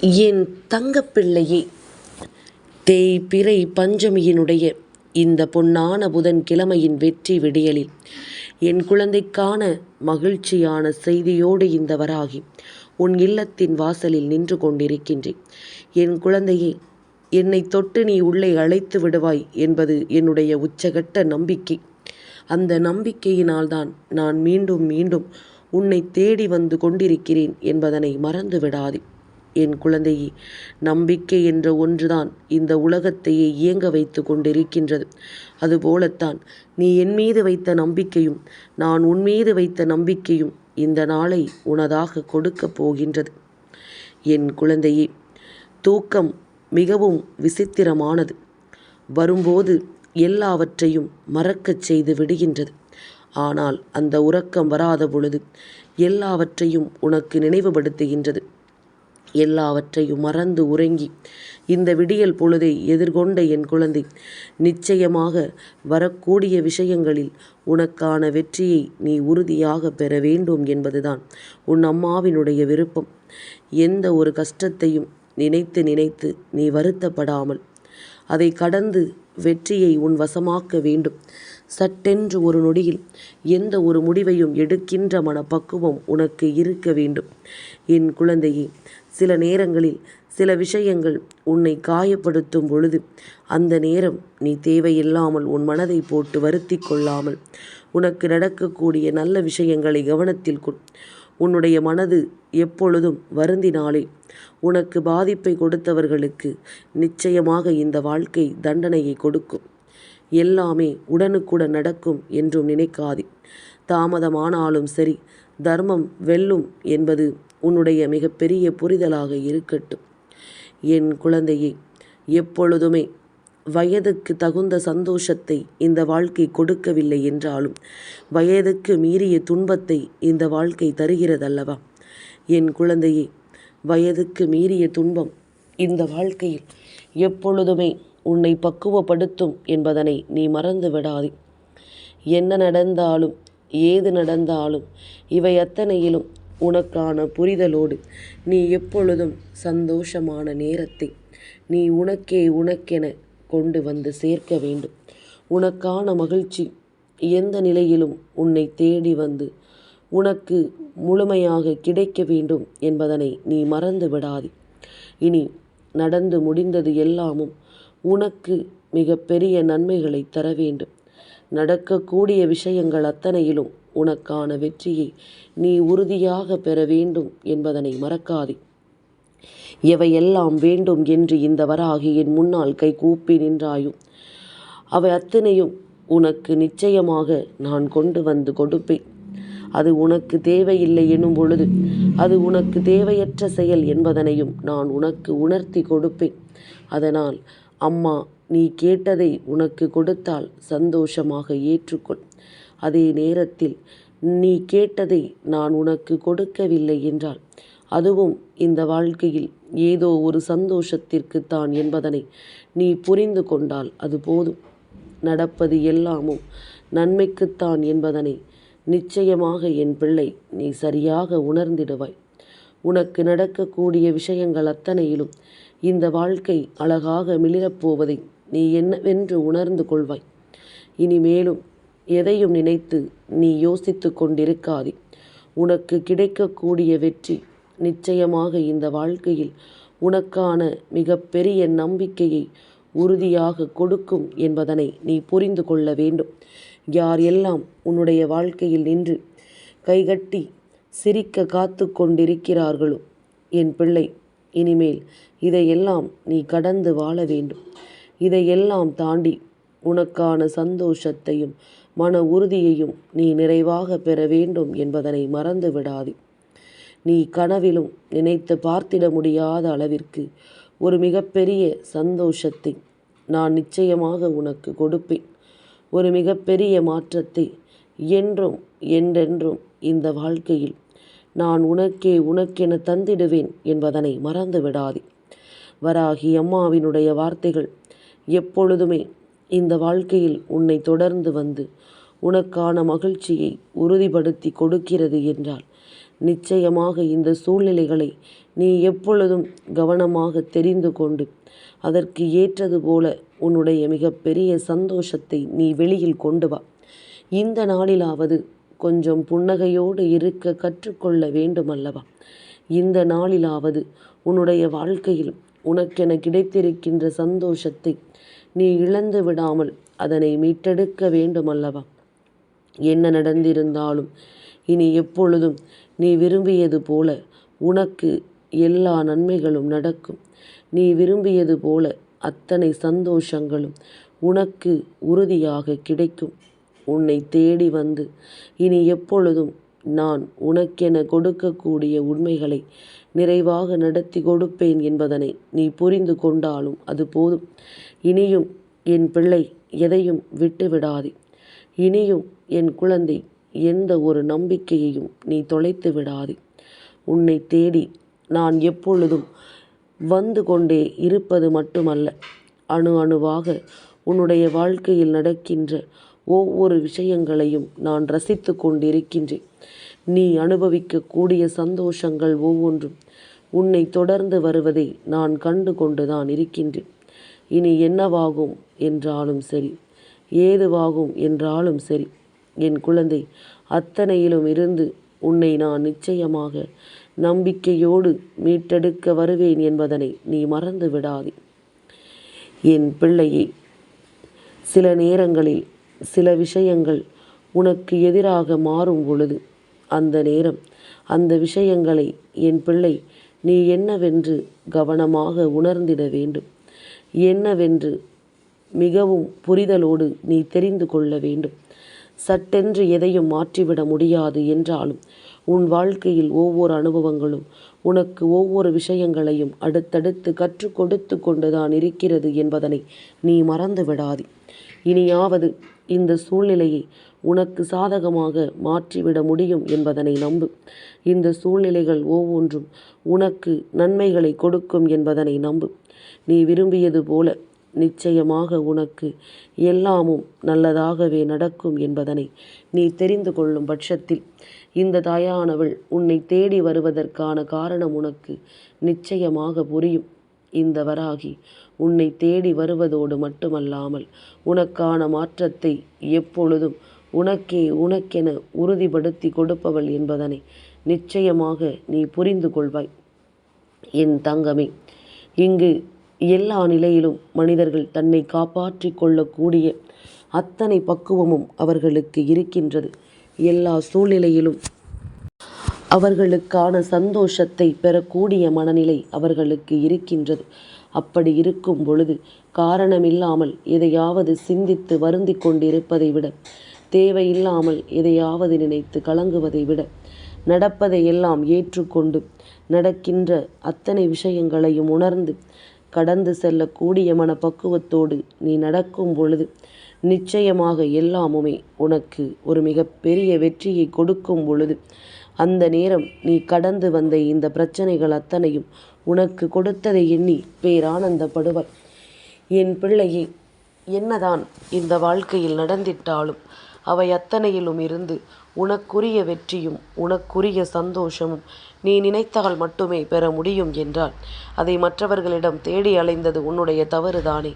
என் தங்கப்பிள்ளையே, தேய்பிறை பஞ்சமியினுடைய இந்த பொன்னான புதன் கிழமையின் வெற்றி விடியலில் என் குழந்தைக்கான மகிழ்ச்சியான செய்தியோடு இந்த வராகி உன் இல்லத்தின் வாசலில் நின்று கொண்டிருக்கின்றேன். என் குழந்தையே, என்னை தொட்டு நீ உள்ளே அழைத்து விடுவாய் என்பது என்னுடைய உச்சகட்ட நம்பிக்கை. அந்த நம்பிக்கையினால்தான் நான் மீண்டும் மீண்டும் உன்னை தேடி வந்து கொண்டிருக்கிறேன் என்பதனை மறந்து விடாதே. என் குழந்தையே, நம்பிக்கை என்ற ஒன்றுதான் இந்த உலகத்தையே இயங்க வைத்து கொண்டிருக்கின்றது. அதுபோலத்தான் நீ என் மீது வைத்த நம்பிக்கையும் நான் உன் மீது வைத்த நம்பிக்கையும் இந்த நாளை உனதாக கொடுக்கப் போகின்றது. என் குழந்தையே, தூக்கம் மிகவும் விசித்திரமானது. வரும்போது எல்லாவற்றையும் மறக்கச் செய்து விடுகின்றது. ஆனால் அந்த உறக்கம் வராத பொழுது எல்லாவற்றையும் உனக்கு நினைவுபடுத்துகின்றது. எல்லாவற்றையும் மறந்து உறங்கி இந்த விடியல் பொழுதை எதிர்கொண்ட என் குழந்தை, நிச்சயமாக வரக்கூடிய விஷயங்களில் உனக்கான வெற்றியை நீ உறுதியாக பெற வேண்டும் என்பதுதான் உன் அம்மாவினுடைய விருப்பம். எந்த ஒரு கஷ்டத்தையும் நினைத்து நினைத்து நீ வருத்தப்படாமல் அதை கடந்து வெற்றியை உன் வசமாக்க வேண்டும். சட்டென்று ஒரு நொடியில் எந்த ஒரு முடிவையும் எடுக்கின்ற மனப்பக்குவம் உனக்கு இருக்க வேண்டும். என் குழந்தையே, சில நேரங்களில் சில விஷயங்கள் உன்னை காயப்படுத்தும் பொழுது அந்த நேரம் நீ தேவையில்லாமல் உன் மனதை போட்டு வருத்தி கொள்ளாமல் உனக்கு நடக்கக்கூடிய நல்ல விஷயங்களை கவனத்தில் கொள். உன்னுடைய மனது எப்பொழுதும் வருந்தினாலே உனக்கு பாதிப்பை கொடுத்தவர்களுக்கு நிச்சயமாக இந்த வாழ்க்கை தண்டனையை கொடுக்கும். எல்லாமே உடனுக்குடன் நடக்கும் என்றும் நினைக்காதே. தாமதமானாலும் சரி, தர்மம் வெல்லும் என்பது உன்னுடைய மிகப்பெரிய புரிதலாக இருக்கட்டும். என் குழந்தையே, எப்பொழுதுமே வயதுக்கு தகுந்த சந்தோஷத்தை இந்த வாழ்க்கை கொடுக்கவில்லை என்றாலும் வயதுக்கு மீறிய துன்பத்தை இந்த வாழ்க்கை தருகிறதல்லவா? என் குழந்தையே, வயதுக்கு மீறிய துன்பம் இந்த வாழ்க்கையில் எப்பொழுதுமே உன்னை பக்குவப்படுத்தும் என்பதனை நீ மறந்து விடாதே. என்ன நடந்தாலும் ஏது நடந்தாலும் இவை அத்தனையிலும் உனக்கான புரிதலோடு நீ எப்பொழுதும் சந்தோஷமான நேரத்தை நீ உனக்கென கொண்டு வந்து சேர்க்க வேண்டும். உனக்கான மகிழ்ச்சி எந்த நிலையிலும் உன்னை தேடி வந்து உனக்கு முழுமையாக கிடைக்க வேண்டும் என்பதனை நீ மறந்து விடாதே. இனி நடந்து முடிந்தது எல்லாமும் உனக்கு மிக பெரிய நன்மைகளை தர வேண்டும். நடக்கக்கூடிய விஷயங்கள் அத்தனையிலும் உனக்கான வெற்றியை நீ உறுதியாக பெற வேண்டும் என்பதனை மறக்காதே. எவையெல்லாம் வேண்டும் என்று இந்த வராகி என் முன்னால் கை கூப்பி நின்றாயோ அவை அத்தனையும் உனக்கு நிச்சயமாக நான் கொண்டு வந்து கொடுப்பேன். அது உனக்கு தேவையில்லை எனும் பொழுது அது உனக்கு தேவையற்ற செயல் என்பதனையும் நான் உனக்கு உணர்த்தி கொடுப்பேன். அதனால் அம்மா நீ கேட்டதை உனக்கு கொடுத்தால் சந்தோஷமாக ஏற்றுக்கொள். அதே நேரத்தில் நீ கேட்டதை நான் உனக்கு கொடுக்கவில்லை என்றால் அதுவும் இந்த வாழ்க்கையில் ஏதோ ஒரு சந்தோஷத்திற்குத்தான் என்பதனை நீ புரிந்து கொண்டால் அது போதும். நடப்பது எல்லாமும் நன்மைக்குத்தான் என்பதனை நிச்சயமாக என் பிள்ளை நீ சரியாக உணர்ந்திடுவாய். உனக்கு நடக்கக்கூடிய விஷயங்கள் அத்தனையிலும் இந்த வாழ்க்கை அழகாக மிளிரப்போவதை நீ என்னவென்று உணர்ந்து கொள்வாய். இனிமேலும் எதையும் நினைத்து நீ யோசித்து கொண்டிருக்காதே. உனக்கு கிடைக்கக்கூடிய வெற்றி நிச்சயமாக இந்த வாழ்க்கையில் உனக்கான மிகப்பெரிய நம்பிக்கையை உறுதியாக கொடுக்கும் என்பதனை நீ புரிந்து கொள்ள வேண்டும். யார் எல்லாம் உன்னுடைய வாழ்க்கையில் நின்று கைகட்டி சிரிக்க காத்து கொண்டிருக்கிறார்களோ என் பிள்ளை, இனிமேல் இதையெல்லாம் நீ கடந்து வாழ வேண்டும். இதையெல்லாம் தாண்டி உனக்கான சந்தோஷத்தையும் மன உறுதியையும் நீ நிறைவாக பெற வேண்டும் என்பதனை மறந்து விடாதே. நீ கனவிலும் நினைத்து பார்த்திட முடியாத அளவிற்கு ஒரு மிகப்பெரிய சந்தோஷத்தை நான் நிச்சயமாக உனக்கு கொடுப்பேன். ஒரு மிகப்பெரிய மாற்றத்தை என்றும் என்றென்றும் இந்த வாழ்க்கையில் நான் உனக்கென தந்திடுவேன் என்பதனை மறந்து விடாதே. வராகி அம்மாவினுடைய வார்த்தைகள் எப்பொழுதுமே இந்த வாழ்க்கையில் உன்னை தொடர்ந்து வந்து உனக்கான மகிழ்ச்சியை உறுதிப்படுத்தி கொடுக்கிறது என்றால் நிச்சயமாக இந்த சூழ்நிலைகளை நீ எப்பொழுதும் கவனமாக தெரிந்து கொண்டு அதற்கு ஏற்றது போல உன்னுடைய மிகப்பெரிய சந்தோஷத்தை நீ வெளியில் கொண்டு வா. இந்த நாளிலாவது கொஞ்சம் புன்னகையோடு இருக்க கற்றுக்கொள்ள வேண்டுமல்லவா? இந்த நாளிலாவது உன்னுடைய வாழ்க்கையில் உனக்கென கிடைத்திருக்கின்ற சந்தோஷத்தை நீ இழந்து விடாமல் அதனை மீட்டெடுக்க வேண்டுமல்லவா? என்ன நடந்திருந்தாலும் இனி எப்பொழுதும் நீ விரும்பியது போல உனக்கு எல்லா நன்மைகளும் நடக்கும். நீ விரும்பியது போல அத்தனை சந்தோஷங்களும் உனக்கு உறுதியாக கிடைக்கும். உன்னை தேடி வந்து இனி எப்பொழுதும் நான் உனக்கென கொடுக்கக்கூடிய உண்மைகளை நிறைவாக நடத்தி கொடுப்பேன் என்பதனை நீ புரிந்து கொண்டாலும் அது போதும். இனியும் என் பிள்ளை எதையும் விட்டுவிடாதே. இனியும் என் குழந்தை எந்த ஒரு நம்பிக்கையையும் நீ தொலைத்து விடாதே. உன்னை தேடி நான் எப்பொழுதும் வந்து கொண்டே இருப்பது மட்டுமல்ல, அணு அணுவாக உன்னுடைய வாழ்க்கையில் நடக்கின்ற ஒவ்வொரு விஷயங்களையும் நான் ரசித்து கொண்டிருக்கின்றேன். நீ அனுபவிக்கக்கூடிய சந்தோஷங்கள் ஒவ்வொன்றும் உன்னை தொடர்ந்து வருவதை நான் கண்டு கொண்டுதான் இருக்கின்றேன். இனி என்னவாகும் என்றாலும் சரி, ஏதுவாகும் என்றாலும் சரி, என் குழந்தை அத்தனையிலும் இருந்து உன்னை நான் நிச்சயமாக நம்பிக்கையோடு மீட்டெடுக்க வருவேன் என்பதனை நீ மறந்து விடாதே. என் பிள்ளையே, சில நேரங்களில் சில விஷயங்கள் உனக்கு எதிராக மாறும் பொழுது அந்த நேரம் அந்த விஷயங்களை என் பிள்ளை நீ என்னவென்று கவனமாக உணர்ந்திட வேண்டும். என்னவென்று மிகவும் புரிதலோடு நீ தெரிந்து கொள்ள வேண்டும். சட்டென்று எதையும் மாற்றிவிட முடியாது என்றாலும் உன் வாழ்க்கையில் ஒவ்வொரு அனுபவங்களும் உனக்கு ஒவ்வொரு விஷயங்களையும் அடுத்தடுத்து கற்றுக் கொடுத்து கொண்டுதான் இருக்கிறது என்பதனை நீ மறந்து விடாதே. இனியாவது இந்த சூழ்நிலையை உனக்கு சாதகமாக மாற்றிவிட முடியும் என்பதனை நம்பு. இந்த சூழ்நிலைகள் ஒவ்வொன்றும் உனக்கு நன்மைகளை கொடுக்கும் என்பதனை நம்பு. நீ விரும்பியது போல நிச்சயமாக உனக்கு எல்லாமும் நல்லதாகவே நடக்கும் என்பதனை நீ தெரிந்து கொள்ளும் பட்சத்தில் இந்த தாயானவள் உன்னை தேடி வருவதற்கான காரணம் உனக்கு நிச்சயமாக புரியும். இந்த வராகி உன்னை தேடி வருவதோடு மட்டுமல்லாமல் உனக்கான மாற்றத்தை எப்பொழுதும் உனக்கென உறுதிப்படுத்தி கொடுப்பவள் என்பதனை நிச்சயமாக நீ புரிந்து கொள்வாய். என் தங்கமே, இங்கு எல்லா நிலையிலும் மனிதர்கள் தன்னை காப்பாற்றி கொள்ளக்கூடிய அத்தனை பக்குவமும் அவர்களுக்கு இருக்கின்றது. எல்லா சூழ்நிலையிலும் அவர்களுக்கான சந்தோஷத்தை பெறக்கூடிய மனநிலை அவர்களுக்கு இருக்கின்றது. அப்படி இருக்கும் பொழுது காரணமில்லாமல் எதையாவது சிந்தித்து வருந்தி கொண்டிருப்பதை விட, தேவையில்லாமல் எதையாவது நினைத்து கலங்குவதை விட, நடப்பதையெல்லாம் ஏற்றுக்கொண்டு நடக்கின்ற அத்தனை விஷயங்களையும் உணர்ந்து கடந்து செல்லக்கூடிய மனப்பக்குவத்தோடு நீ நடக்கும் பொழுது நிச்சயமாக எல்லாமுமே உனக்கு ஒரு மிகப்பெரிய வெற்றியை கொடுக்கும் பொழுது அந்த நேரம் நீ கடந்து வந்த இந்த பிரச்சனைகள் அத்தனையும் உனக்கு கொடுத்ததை எண்ணி பேரானந்தப்படுவாய். என் பிள்ளையே, என்னதான் இந்த வாழ்க்கையில் நடந்திட்டாலும் அவை அத்தனையிலும் இருந்து உனக்குரிய வெற்றியும் உனக்குரிய சந்தோஷமும் நீ நினைத்தால் மட்டுமே பெற முடியும் என்றால் அதை மற்றவர்களிடம் தேடி அலைந்தது உன்னுடைய தவறுதானே.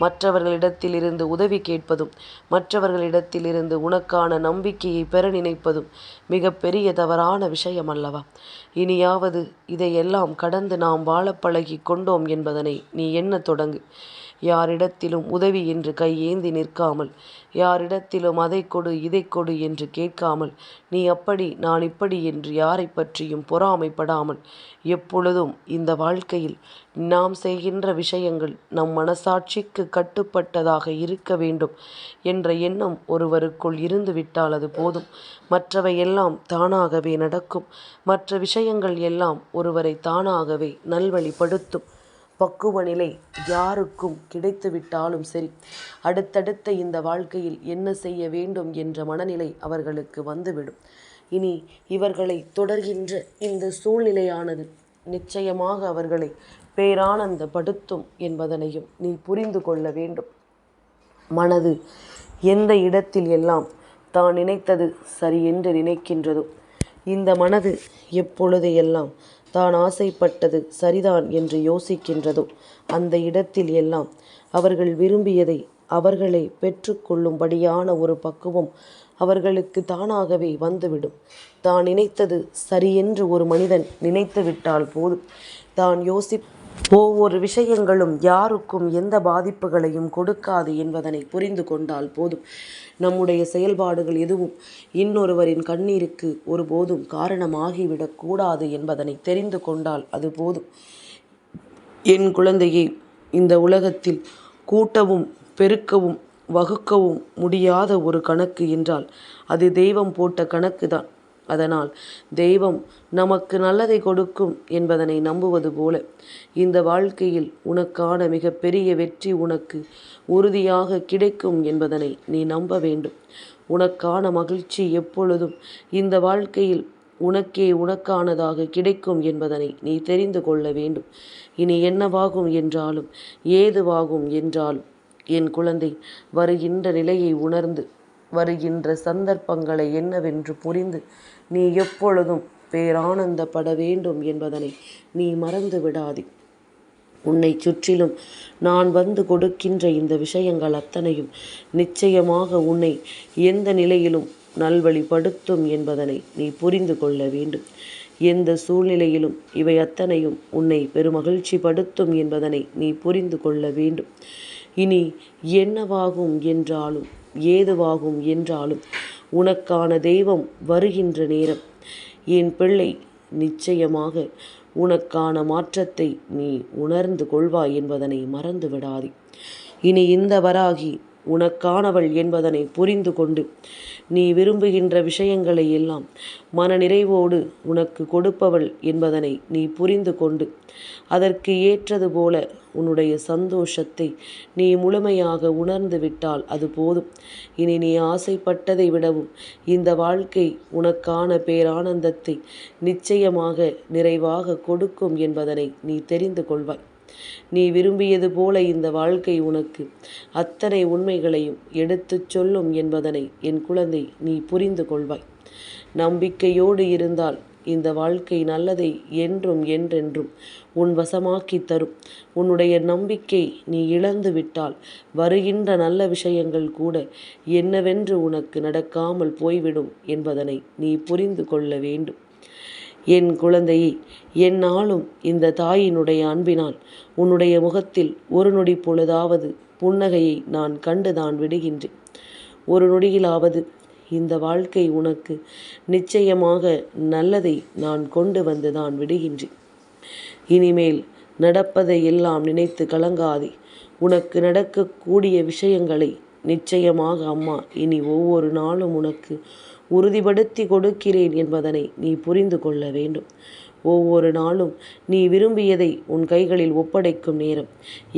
மற்றவர்களிடத்திலிருந்து உதவி கேட்பதும் மற்றவர்களிடத்திலிருந்து உனக்கான நம்பிக்கையை பெற நினைப்பதும் மிகப்பெரிய தவறான விஷயம் அல்லவா? இனியாவது இதையெல்லாம் கடந்து நாம் வாழ பழகி கொண்டோம் என்பதனை நீ எண்ணத் தொடங்கு. யாரிடத்திலும் உதவி என்று கையேந்தி நிற்காமல், யாரிடத்திலும் அதை கொடு இதை கொடு என்று கேட்காமல், நீ அப்படி நான் இப்படி என்று யாரை பற்றியும் பொறாமைப்படாமல், எப்பொழுதும் இந்த வாழ்க்கையில் நாம் செய்கின்ற விஷயங்கள் நம் மனசாட்சிக்கு கட்டுப்பட்டதாக இருக்க வேண்டும் என்ற எண்ணம் ஒருவருக்குள் இருந்துவிட்டால் அது போதும். மற்றவை எல்லாம் தானாகவே நடக்கும். மற்ற விஷயங்கள் எல்லாம் ஒருவரை தானாகவே நல்வழிப்படுத்தும். பக்குவ நிலை யாருக்கும் கிடைத்துவிட்டாலும் சரி, அடுத்தடுத்த இந்த வாழ்க்கையில் என்ன செய்ய வேண்டும் என்ற மனநிலை அவர்களுக்கு வந்துவிடும். இனி இவர்களை தொடர்கின்ற இந்த சூழ்நிலையானது நிச்சயமாக அவர்களை பேரானந்தப்படுத்தும் என்பதனையும் நீ புரிந்து கொள்ள வேண்டும். மனது எந்த இடத்தில் எல்லாம் தான் நினைத்தது சரி என்று நினைக்கின்றதோ, இந்த மனது எப்பொழுது எல்லாம் தான் ஆசைப்பட்டது சரிதான் என்று யோசிக்கின்றதோ அந்த இடத்தில் எல்லாம் அவர்கள் விரும்பியதை அவர்களை பெற்றுக்கொள்ளும்படியான ஒரு பக்குவம் அவர்களுக்கு தானாகவே வந்துவிடும். தான் நினைத்தது சரியென்று ஒரு மனிதன் நினைத்து விட்டால் போதும். தான் ஒவ்வொரு விஷயங்களும் யாருக்கும் எந்த பாதிப்புகளையும் கொடுக்காது என்பதனை புரிந்து கொண்டால் போதும். நம்முடைய செயல்பாடுகள் எதுவும் இன்னொருவரின் கண்ணீருக்கு ஒருபோதும் காரணமாகிவிடக்கூடாது என்பதனை தெரிந்து கொண்டால் அது போதும். என் குழந்தையே, இந்த உலகத்தில் கூட்டவும் பெருக்கவும் வகுக்கவும் முடியாத ஒரு கணக்கு என்றால் அது தெய்வம் போட்ட கணக்கு தான். அதனால் தெய்வம் நமக்கு நல்லதை கொடுக்கும் என்பதனை நம்புவது போல இந்த வாழ்க்கையில் உனக்கான மிகப்பெரிய வெற்றி உனக்கு உறுதியாக கிடைக்கும் என்பதனை நீ நம்ப வேண்டும். உனக்கான மகிழ்ச்சி எப்பொழுதும் இந்த வாழ்க்கையில் உனக்கானதாக கிடைக்கும் என்பதனை நீ தெரிந்து கொள்ள வேண்டும். இனி என்னவாகும் என்றாலும் ஏதுவாகும் என்றாலும் என் குழந்தை, வருகின்ற நிலையை உணர்ந்து வருகின்ற சந்தர்ப்பங்களை என்னவென்று புரிந்து நீ எப்பொழுதும் பேரானந்தப்பட வேண்டும் என்பதனை நீ மறந்து விடாதே. உன்னை சுற்றிலும் நான் வந்து கொடுக்கின்ற இந்த விஷயங்கள் அத்தனையும் நிச்சயமாக உன்னை எந்த நிலையிலும் நல்வழிப்படுத்தும் என்பதனை நீ புரிந்து கொள்ள வேண்டும். எந்த சூழ்நிலையிலும் இவை அத்தனையும் உன்னை பெருமகிழ்ச்சி படுத்தும் என்பதனை நீ புரிந்து கொள்ள வேண்டும். இனி என்னவாகும் என்றாலும் ஏதுவாகும் என்றாலும் உனக்கான தெய்வம் வருகின்ற நேரம் என் பிள்ளை நிச்சயமாக உனக்கான மாற்றத்தை நீ உணர்ந்து கொள்வாய் என்பதனை மறந்து விடாதே. இனி இந்த வராகி உனக்கானவள் என்பதனை புரிந்து கொண்டு நீ விரும்புகின்ற விஷயங்களை எல்லாம் மனநிறைவோடு உனக்கு கொடுப்பவள் என்பதனை நீ புரிந்து கொண்டு அதற்கு ஏற்றது போல உன்னுடைய சந்தோஷத்தை நீ முழுமையாக உணர்ந்து விட்டால் அது போதும். இனி நீ ஆசைப்பட்டதை விடவும் இந்த வாழ்க்கை உனக்கான பேரானந்தத்தை நிச்சயமாக நிறைவாக கொடுக்கும் என்பதனை நீ தெரிந்து கொள்வாய். நீ விரும்பியது போல இந்த வாழ்க்கை உனக்கு அத்தனை உண்மைகளையும் எடுத்துச் சொல்லும் என்பதனை என் குழந்தை நீ புரிந்து கொள்வாய். நம்பிக்கையோடு இருந்தால் இந்த வாழ்க்கை நல்லதை என்றும் என்றென்றும் உன் வசமாக்கி தரும். உன்னுடைய நம்பிக்கை நீ இழந்து விட்டால் வருகின்ற நல்ல விஷயங்கள் கூட என்னவென்று உனக்கு நடக்காமல் போய்விடும் என்பதனை நீ புரிந்து கொள்ள வேண்டும். என் குழந்தையே, என்னாலும் இந்த தாயினுடைய அன்பினால் உன்னுடைய முகத்தில் ஒரு நொடி பொழுதாவது புன்னகையை நான் கண்டுதான் விடுகின்றேன். ஒரு நொடியிலாவது இந்த வாழ்க்கை உனக்கு நிச்சயமாக நல்லதை நான் கொண்டு வந்துதான் விடுகின்றேன். இனிமேல் நடப்பதை எல்லாம் நினைத்து கலங்காதே. உனக்கு நடக்கக்கூடிய விஷயங்களை நிச்சயமாக அம்மா இனி ஒவ்வொரு நாளும் உனக்கு உறுதிப்படுத்தி கொடுக்கிறேன் என்பதனை நீ புரிந்து கொள்ள வேண்டும். ஒவ்வொரு நாளும் நீ விரும்பியதை உன் கைகளில் ஒப்படைக்கும் நேரம்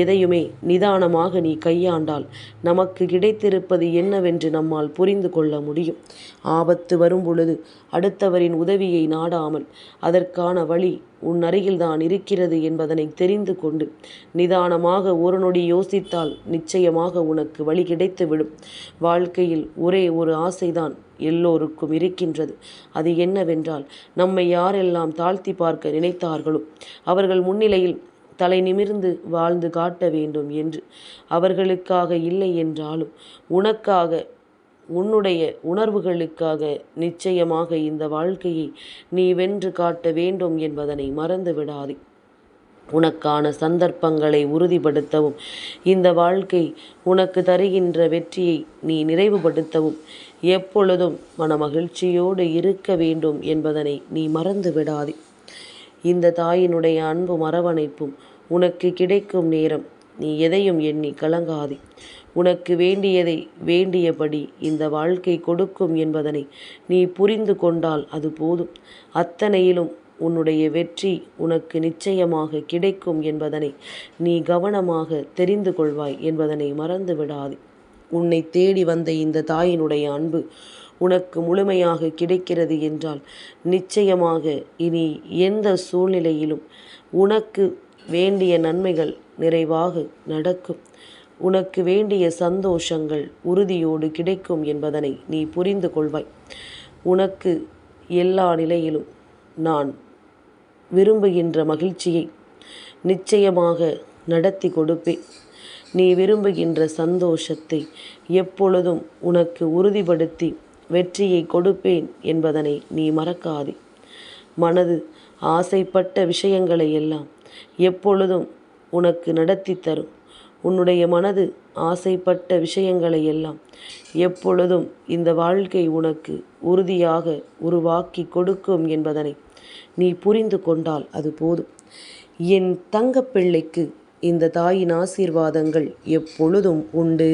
எதையுமே நிதானமாக நீ கையாண்டால் நமக்கு கிடைத்திருப்பது என்னவென்று நம்மால் புரிந்து கொள்ள முடியும். ஆபத்து வரும் பொழுது அடுத்தவரின் உதவியை நாடாமல் அதற்கான வழி உன் அருகில்தான் இருக்கிறது என்பதனை தெரிந்து கொண்டு நிதானமாக ஒரு நொடி யோசித்தால் நிச்சயமாக உனக்கு வழி கிடைத்துவிடும். வாழ்க்கையில் ஒரே ஒரு ஆசைதான் எல்லோருக்கும் இருக்கின்றது. அது என்னவென்றால், நம்மை யாரெல்லாம் தாழ்த்தி பார்க்க நினைத்தார்களோ அவர்கள் முன்னிலையில் தலை நிமிர்ந்து வாழ்ந்து காட்ட வேண்டும் என்று. அவர்களுக்காக இல்லை என்றாலும் உனக்காக, உன்னுடைய உணர்வுகளுக்காக நிச்சயமாக இந்த வாழ்க்கையை நீ வென்று காட்ட வேண்டும் என்பதனை மறந்து விடாதே. உனக்கான சந்தர்ப்பங்களை உறுதிப்படுத்தவும் இந்த வாழ்க்கை உனக்கு தருகின்ற வெற்றியை நீ நிறைவுபடுத்தவும் எப்பொழுதும் மனமகிழ்ச்சியோடு இருக்க வேண்டும் என்பதனை நீ மறந்து விடாதே. இந்த தாயினுடைய அன்பும் அரவணைப்பும் உனக்கு கிடைக்கும் நேரம் நீ எதையும் எண்ணி கலங்காதே. உனக்கு வேண்டியதை வேண்டியபடி இந்த வாழ்க்கை கொடுக்கும் என்பதனை நீ புரிந்து கொண்டால் அது போதும். அத்தனையிலும் உன்னுடைய வெற்றி உனக்கு நிச்சயமாக கிடைக்கும் என்பதனை நீ கவனமாக தெரிந்து கொள்வாய் என்பதனை மறந்து விடாதே. உன்னை தேடி வந்த இந்த தாயினுடைய அன்பு உனக்கு முழுமையாக கிடைக்கிறது என்றால் நிச்சயமாக இனி எந்த சூழ்நிலையிலும் உனக்கு வேண்டிய நன்மைகள் நிறைவாக நடக்கும். உனக்கு வேண்டிய சந்தோஷங்கள் உறுதியோடு கிடைக்கும் என்பதனை நீ புரிந்து கொள்வாய். உனக்கு எல்லா நிலையிலும் நான் விரும்புகின்ற மகிழ்ச்சியை நிச்சயமாக நடத்தி கொடுப்பேன். நீ விரும்புகின்ற சந்தோஷத்தை எப்பொழுதும் உனக்கு உறுதிப்படுத்தி வெற்றியை கொடுப்பேன் என்பதனை நீ மறக்காதே. மனது ஆசைப்பட்ட விஷயங்களை எல்லாம் எப்பொழுதும் உனக்கு நடத்தி தரும். உன்னுடைய மனது ஆசைப்பட்ட விஷயங்களை எல்லாம் எப்பொழுதும் இந்த வாழ்க்கை உனக்கு உறுதியாக உருவாக்கி கொடுக்கும் என்பதனை நீ புரிந்து கொண்டால் அது போதும். என் தங்கப்பிள்ளைக்கு இந்த தாயின் ஆசீர்வாதங்கள் எப்பொழுதும் உண்டு.